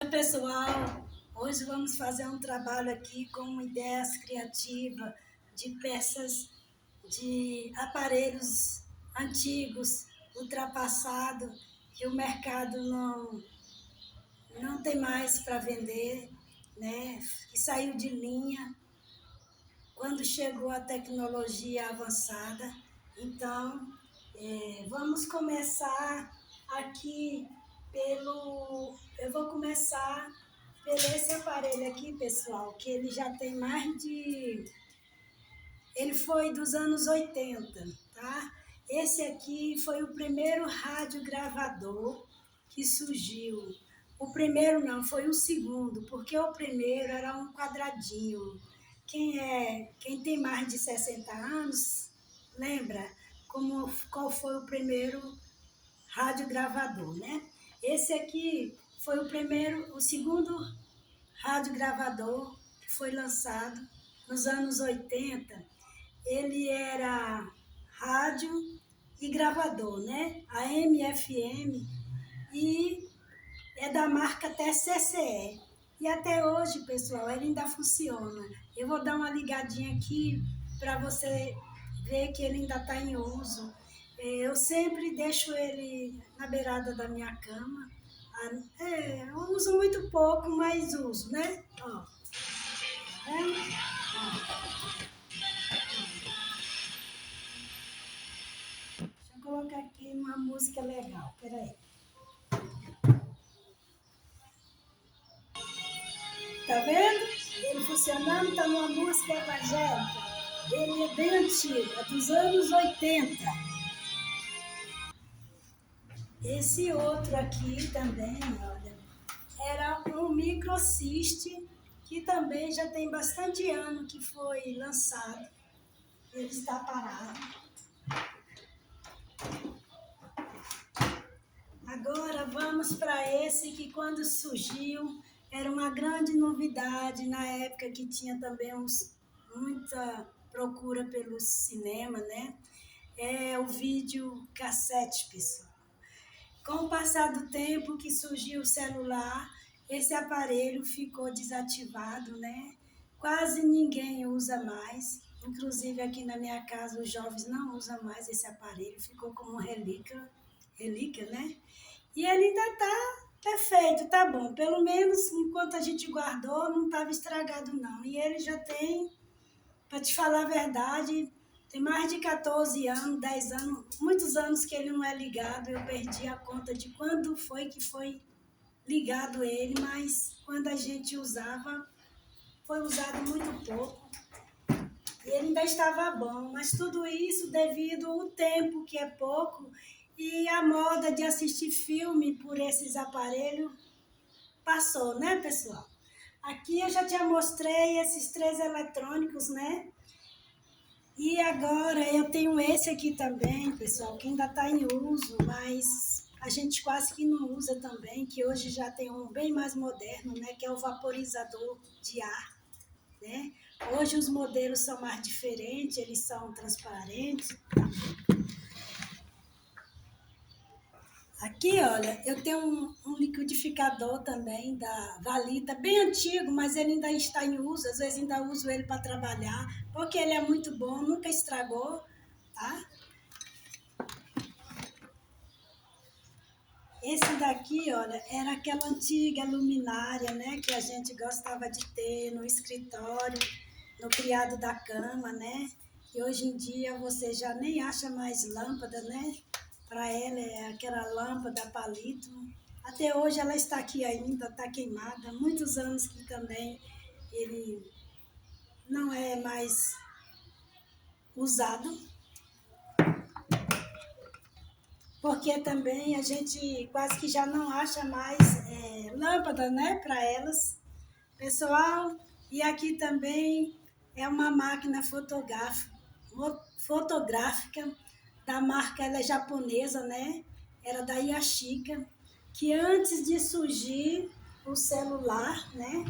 Oi, pessoal, hoje vamos fazer um trabalho aqui com ideias criativas de peças de aparelhos antigos, ultrapassados, que o mercado não tem mais para vender, né? Que saiu de linha quando chegou a tecnologia avançada. Então, vamos começar aqui Eu vou começar pelo esse aparelho aqui, pessoal, que ele já tem mais de. Ele foi dos anos 80, tá? Esse aqui foi o primeiro radiogravador que surgiu. O primeiro não, foi o segundo, porque o primeiro era um quadradinho. Quem tem mais de 60 anos, lembra qual foi o primeiro radiogravador, né? Esse aqui foi o segundo radiogravador que foi lançado nos anos 80. Ele era rádio e gravador, né? AM, FM, e é da marca TCCE. E até hoje, pessoal, ele ainda funciona. Eu vou dar uma ligadinha aqui para você ver que ele ainda está em uso. Eu sempre deixo ele na beirada da minha cama. Eu uso muito pouco, mas uso, né? Ó, tá vendo? Deixa eu colocar aqui uma música legal, peraí. Tá vendo? Ele funcionando, tá numa música evangélica. Ele é bem antigo, é dos anos 80. Esse outro aqui também, olha, era um microsystem que também já tem bastante ano que foi lançado. Ele está parado. Agora vamos para esse que quando surgiu era uma grande novidade na época que tinha também muita procura pelo cinema, né? É o vídeo cassete, pessoal. Com o passar do tempo que surgiu o celular, esse aparelho ficou desativado, né? Quase ninguém usa mais. Inclusive aqui na minha casa os jovens não usam mais esse aparelho, ficou como relíquia, né? E ele ainda está perfeito, tá bom. Pelo menos enquanto a gente guardou, não estava estragado não. E ele já tem, para te falar a verdade, tem mais de 14 anos, 10 anos, muitos anos que ele não é ligado. Eu perdi a conta de quando foi que foi ligado ele, mas quando a gente usava, foi usado muito pouco. E ele ainda estava bom, mas tudo isso devido ao tempo, que é pouco, e a moda de assistir filme por esses aparelhos passou, né, pessoal? Aqui eu já te mostrei esses três eletrônicos, né? E agora eu tenho esse aqui também, pessoal, que ainda está em uso, mas a gente quase que não usa também, que hoje já tem um bem mais moderno, né? Que é o vaporizador de ar, né? Hoje os modelos são mais diferentes, eles são transparentes. Aqui, olha, eu tenho um liquidificador também da Valita, bem antigo, mas ele ainda está em uso. Às vezes ainda uso ele para trabalhar, porque ele é muito bom, nunca estragou, tá? Esse daqui, olha, era aquela antiga luminária, né, que a gente gostava de ter no escritório, no criado da cama, né? E hoje em dia você já nem acha mais lâmpada, né? Para ela é aquela lâmpada palito. Até hoje ela está aqui ainda, está queimada. Muitos anos que também ele não é mais usado, porque também a gente quase que já não acha mais lâmpada, né, para elas. Pessoal, e aqui também é uma máquina fotográfica da marca, ela é japonesa, né? Era da Yashica, que antes de surgir o celular, né?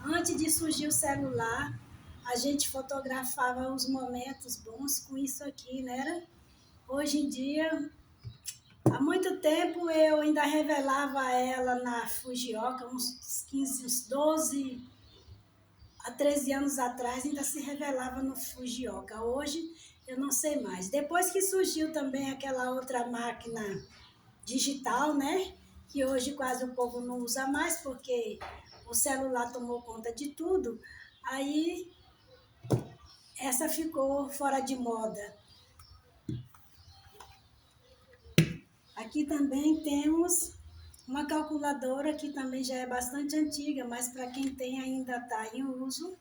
Antes de surgir o celular, a gente fotografava os momentos bons com isso aqui, né? Hoje em dia Há muito tempo eu ainda revelava ela na Fujioka, uns 15, uns 12 há 13 anos atrás ainda se revelava no Fujioka. Hoje eu não sei mais. Depois que surgiu também aquela outra máquina digital, né? Que hoje quase o povo não usa mais porque o celular tomou conta de tudo. Aí essa ficou fora de moda. Aqui também temos uma calculadora que também já é bastante antiga, mas para quem tem ainda está em uso.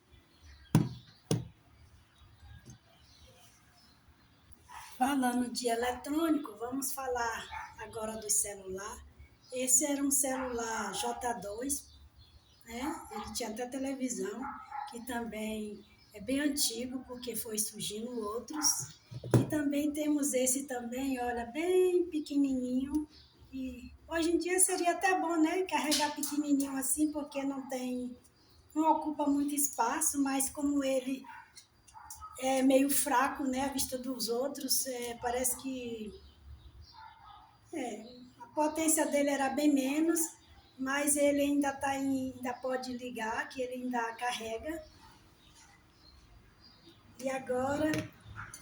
Falando de eletrônico, vamos falar agora do celular. Esse era um celular J2, né? Ele tinha até televisão, que também é bem antigo, porque foi surgindo outros. E também temos esse também, olha, bem pequenininho. E hoje em dia seria até bom, né? Carregar pequenininho assim, porque não ocupa muito espaço, mas como ele é meio fraco, né, à vista dos outros. Parece que a potência dele era bem menos, mas ele ainda pode ligar, que ele ainda carrega. E agora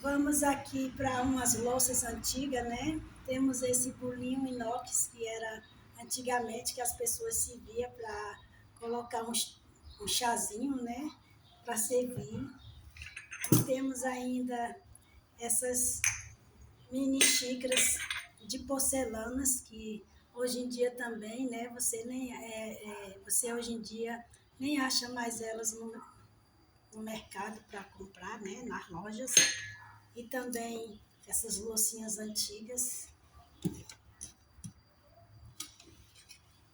vamos aqui para umas louças antigas, né? Temos esse bolinho inox que era antigamente que as pessoas se via para colocar um chazinho, né? Para servir. E temos ainda essas mini xícaras de porcelanas que hoje em dia também, né? Você hoje em dia nem acha mais elas no mercado para comprar, né? Nas lojas. E também essas loucinhas antigas,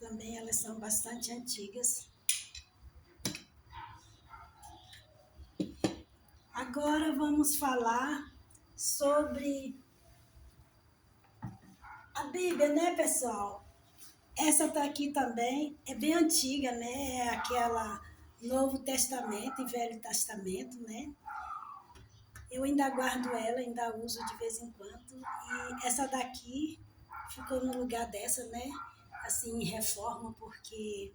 também elas são bastante antigas. Agora vamos falar sobre a Bíblia, né, pessoal? Essa tá aqui também, é bem antiga, né? É aquela Novo Testamento e Velho Testamento, né? Eu ainda guardo ela, ainda uso de vez em quando. E essa daqui ficou no lugar dessa, né? Assim, em reforma, porque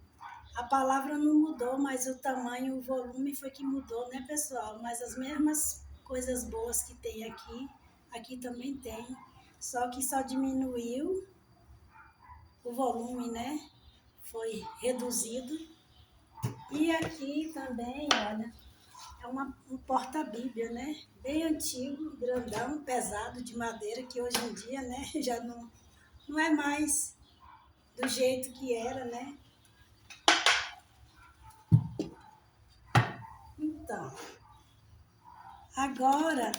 a palavra não mudou, mas o tamanho, o volume foi que mudou, né, pessoal? Mas as mesmas coisas boas que tem aqui, aqui também tem. Só diminuiu o volume, né? Foi reduzido. E aqui também, olha, é um porta-bíblia, né? Bem antigo, grandão, pesado, de madeira, que hoje em dia, né, já não é mais do jeito que era, né? Então, agora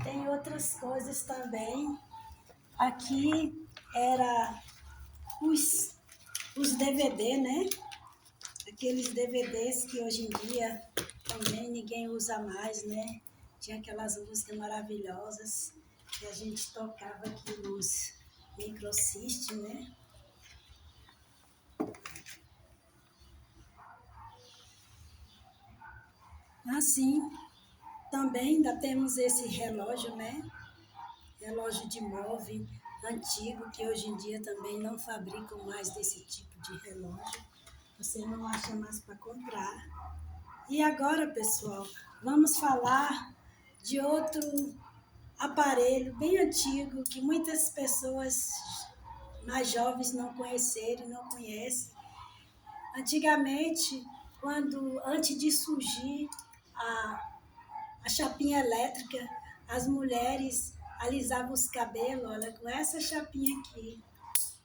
tem outras coisas também. Aqui era os DVD, né? Aqueles DVDs que hoje em dia também ninguém usa mais, né? Tinha aquelas músicas maravilhosas que a gente tocava aqui nos microsystem, né? Assim, também ainda temos esse relógio, né? Relógio de move antigo, que hoje em dia também não fabricam mais desse tipo de relógio. Você não acha mais para comprar. E agora, pessoal, vamos falar de outro aparelho bem antigo que muitas pessoas mais jovens não conheceram e não conhecem. Antigamente, antes de surgir a chapinha elétrica, as mulheres alisavam os cabelos, olha, com essa chapinha aqui.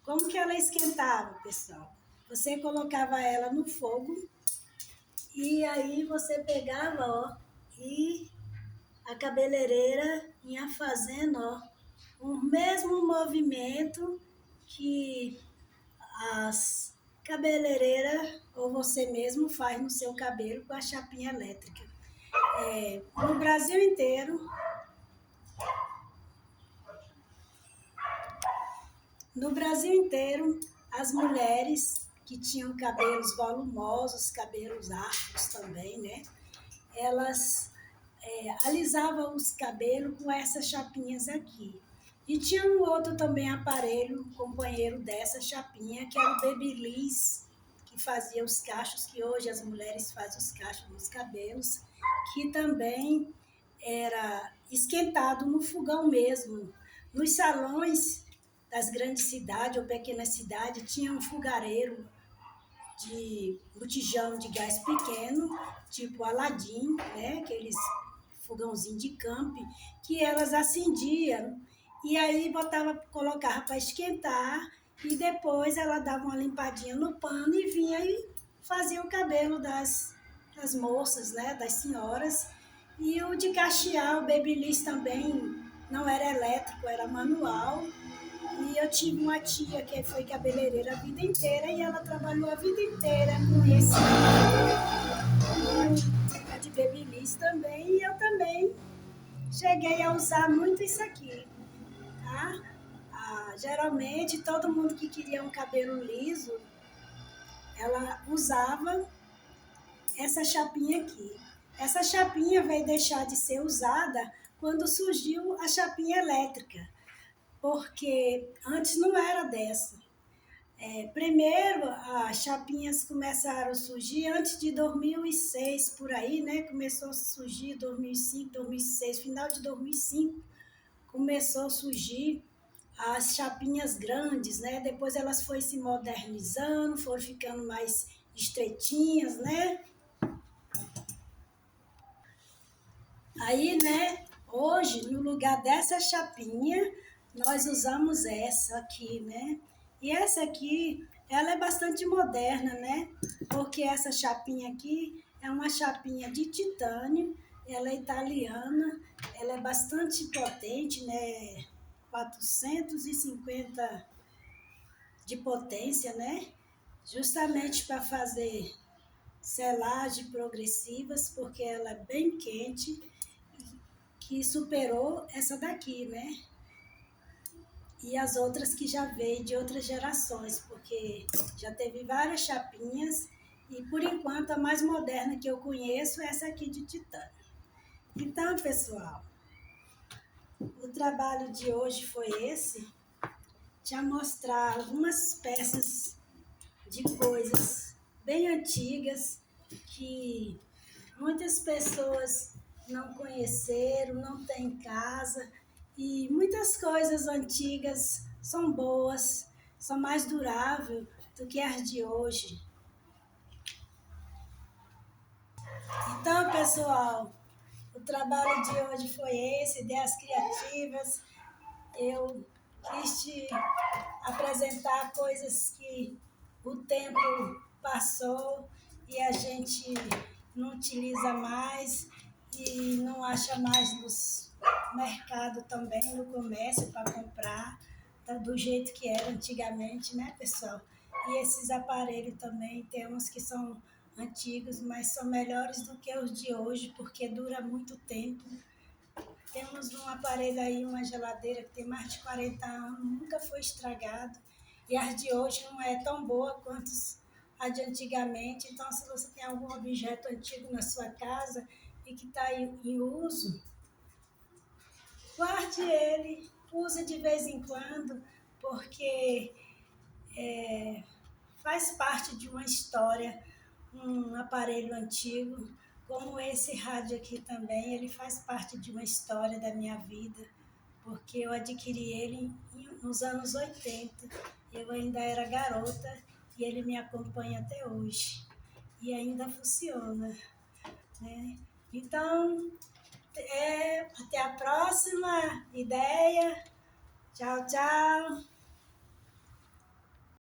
Como que ela esquentava, pessoal? Você colocava ela no fogo e aí você pegava, ó, e a cabeleireira ia fazendo, ó, o mesmo movimento que as cabeleireiras ou você mesmo faz no seu cabelo com a chapinha elétrica. No Brasil inteiro, no Brasil inteiro, as mulheres que tinham cabelos volumosos, cabelos afros também, né? Elas alisavam os cabelos com essas chapinhas aqui. E tinha um outro também aparelho, companheiro dessa chapinha, que era o Babyliss, que fazia os cachos, que hoje as mulheres fazem os cachos nos cabelos, que também era esquentado no fogão mesmo. Nos salões das grandes cidades ou pequenas cidades tinha um fogareiro de botijão de gás pequeno, tipo Aladim, né? Aqueles fogãozinho de camp, que elas acendiam e aí botava, colocava para esquentar e depois ela dava uma limpadinha no pano e vinha e fazia o cabelo das moças, né? Das senhoras. E o de cachear, o Babyliss também não era elétrico, era manual. E eu tive uma tia que foi cabeleireira a vida inteira e ela trabalhou a vida inteira com esse de Babyliss também. E eu também cheguei a usar muito isso aqui, tá? Geralmente todo mundo que queria um cabelo liso, ela usava essa chapinha aqui. Essa chapinha veio deixar de ser usada quando surgiu a chapinha elétrica, porque antes não era dessa. Primeiro, as chapinhas começaram a surgir antes de 2006, por aí, né? Começou a surgir 2005, 2006, final de 2005, começou a surgir as chapinhas grandes, né? Depois elas foram se modernizando, foram ficando mais estreitinhas, né? Aí, né, hoje, no lugar dessa chapinha, nós usamos essa aqui, né? E essa aqui, ela é bastante moderna, né? Porque essa chapinha aqui é uma chapinha de titânio, ela é italiana, ela é bastante potente, né? 450 de potência, né? Justamente para fazer selagem progressivas, porque ela é bem quente, que superou essa daqui, né? E as outras que já veio de outras gerações, porque já teve várias chapinhas e por enquanto a mais moderna que eu conheço é essa aqui de titânio. Então, pessoal, o trabalho de hoje foi esse, te mostrar algumas peças de coisas bem antigas que muitas pessoas não conheceram, não têm em casa. E muitas coisas antigas são boas, são mais duráveis do que as de hoje. Então, pessoal, o trabalho de hoje foi esse, ideias criativas. Eu quis te apresentar coisas que o tempo passou e a gente não utiliza mais e não acha mais nos mercado também, no comércio para comprar, tá, do jeito que era antigamente, né, pessoal? E esses aparelhos também, tem uns que são antigos, mas são melhores do que os de hoje, porque dura muito tempo. Temos um aparelho aí, uma geladeira que tem mais de 40 anos, nunca foi estragado. E as de hoje não é tão boa quanto a de antigamente. Então, se você tem algum objeto antigo na sua casa e que está em uso, guarde ele, use de vez em quando, porque faz parte de uma história, um aparelho antigo, como esse rádio aqui também, ele faz parte de uma história da minha vida, porque eu adquiri ele nos anos 80, eu ainda era garota e ele me acompanha até hoje e ainda funciona, né? Então, até a próxima ideia. Tchau, tchau.